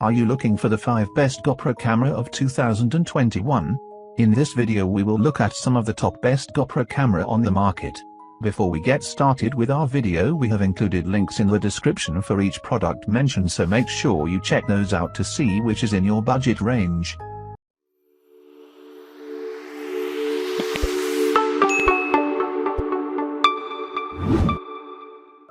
Are you looking for the 5 best GoPro camera of 2021? In this video we will look at some of the top best GoPro camera on the market. Before we get started with our video, we have included links in the description for each product mentioned, so make sure you check those out to see which is in your budget range.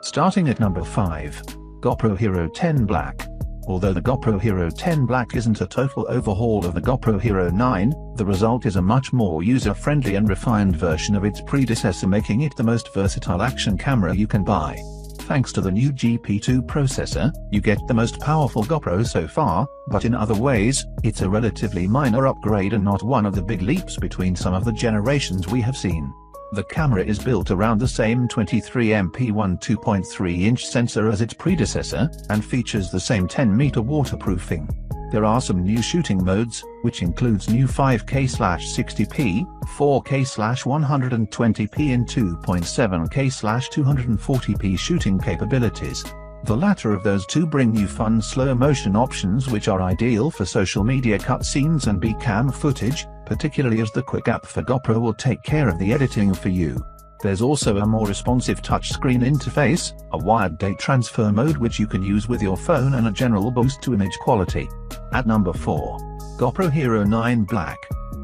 Starting at number 5. GoPro Hero 10 Black. Although the GoPro Hero 10 Black isn't a total overhaul of the GoPro Hero 9, the result is a much more user-friendly and refined version of its predecessor, making it the most versatile action camera you can buy. Thanks to the new GP2 processor, you get the most powerful GoPro so far, but in other ways, it's a relatively minor upgrade and not one of the big leaps between some of the generations we have seen. The camera is built around the same 23MP 2.3-inch sensor as its predecessor, and features the same 10-meter waterproofing. There are some new shooting modes, which includes new 5K/60p, 4K/120p and 2.7K/240p shooting capabilities. The latter of those two bring new fun slow-motion options which are ideal for social media cutscenes and B-cam footage, particularly as the Quick app for GoPro will take care of the editing for you. There's also a more responsive touchscreen interface, a wired data transfer mode which you can use with your phone, and a general boost to image quality. At number 4. GoPro Hero 9 Black.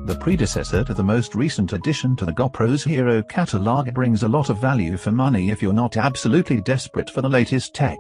The predecessor to the most recent addition to the GoPro's Hero catalog brings a lot of value for money if you're not absolutely desperate for the latest tech.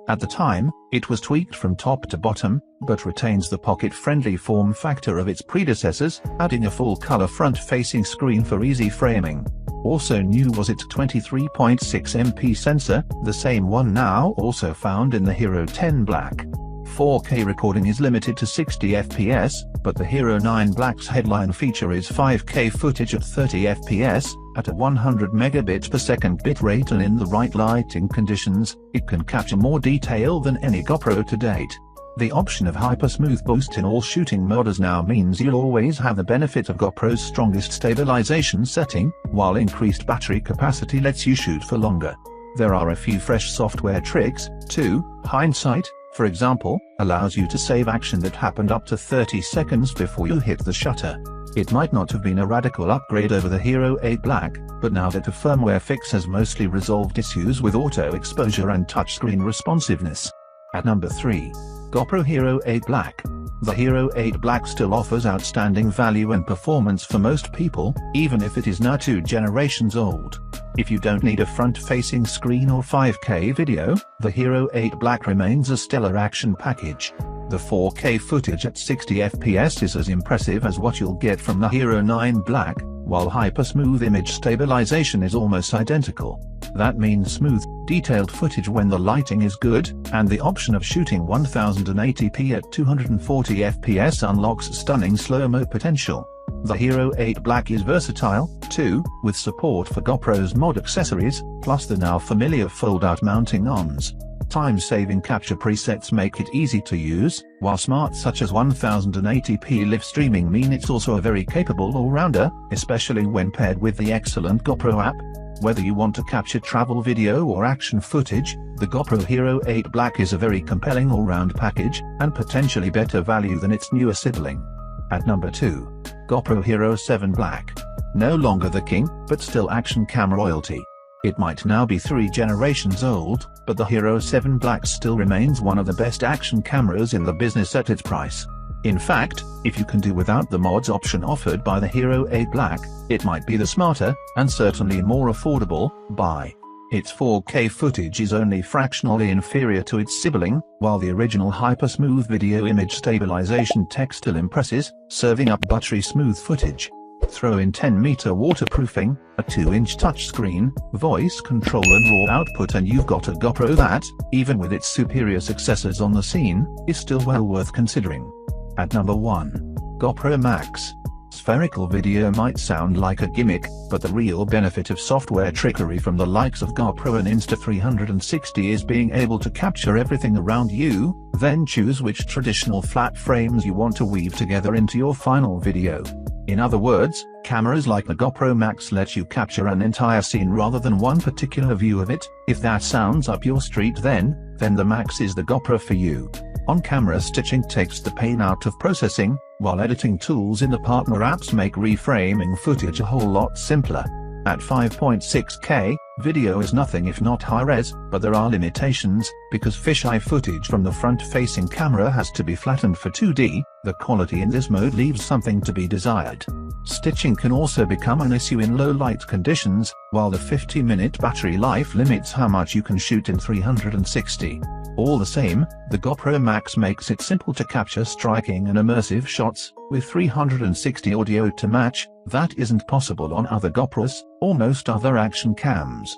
At the time, it was tweaked from top to bottom, but retains the pocket-friendly form factor of its predecessors, adding a full-color front-facing screen for easy framing. Also new was its 23.6MP sensor, the same one now also found in the Hero 10 Black. 4K recording is limited to 60 fps, but the Hero 9 Black's headline feature is 5K footage at 30 fps, at a 100 megabit per second bitrate, and in the right lighting conditions, it can capture more detail than any GoPro to date. The option of hyper-smooth boost in all shooting modes now means you'll always have the benefit of GoPro's strongest stabilization setting, while increased battery capacity lets you shoot for longer. There are a few fresh software tricks, too. Hindsight, for example, allows you to save action that happened up to 30 seconds before you hit the shutter. It might not have been a radical upgrade over the Hero 8 Black, but now that a firmware fix has mostly resolved issues with auto exposure and touchscreen responsiveness. At number 3. GoPro Hero 8 Black. The Hero 8 Black still offers outstanding value and performance for most people, even if it is now 2 generations old. If you don't need a front-facing screen or 5K video, the Hero 8 Black remains a stellar action package. The 4K footage at 60 fps is as impressive as what you'll get from the Hero 9 Black, while hyper-smooth image stabilization is almost identical. That means smooth, detailed footage when the lighting is good, and the option of shooting 1080p at 240 fps unlocks stunning slow-mo potential. The Hero 8 Black is versatile, too, with support for GoPro's mod accessories, plus the now familiar fold-out mounting arms. Time-saving capture presets make it easy to use, while smarts such as 1080p live streaming mean it's also a very capable all-rounder, especially when paired with the excellent GoPro app. Whether you want to capture travel video or action footage, the GoPro Hero 8 Black is a very compelling all-round package, and potentially better value than its newer sibling. At number 2. GoPro Hero 7 Black. No longer the king, but still action cam royalty. It might now be 3 generations old, but the Hero 7 Black still remains one of the best action cameras in the business at its price. In fact, if you can do without the mods option offered by the Hero 8 Black, it might be the smarter, and certainly more affordable, buy. Its 4K footage is only fractionally inferior to its sibling, while the original hyper-smooth video image stabilization tech still impresses, serving up buttery-smooth footage. Throw in 10-meter waterproofing, a 2-inch touchscreen, voice control and raw output, and you've got a GoPro that, even with its superior successors on the scene, is still well worth considering. At number 1. GoPro Max. Spherical video might sound like a gimmick, but the real benefit of software trickery from the likes of GoPro and Insta360 is being able to capture everything around you, then choose which traditional flat frames you want to weave together into your final video. In other words, cameras like the GoPro Max let you capture an entire scene rather than one particular view of it. If that sounds up your street, then the Max is the GoPro for you. On-camera stitching takes the pain out of processing, while editing tools in the partner apps make reframing footage a whole lot simpler. At 5.6K, video is nothing if not high-res, but there are limitations, because fisheye footage from the front-facing camera has to be flattened for 2D, the quality in this mode leaves something to be desired. Stitching can also become an issue in low-light conditions, while the 50-minute battery life limits how much you can shoot in 360. All the same, the GoPro Max makes it simple to capture striking and immersive shots, with 360 audio to match. That isn't possible on other GoPros, or most other action cams.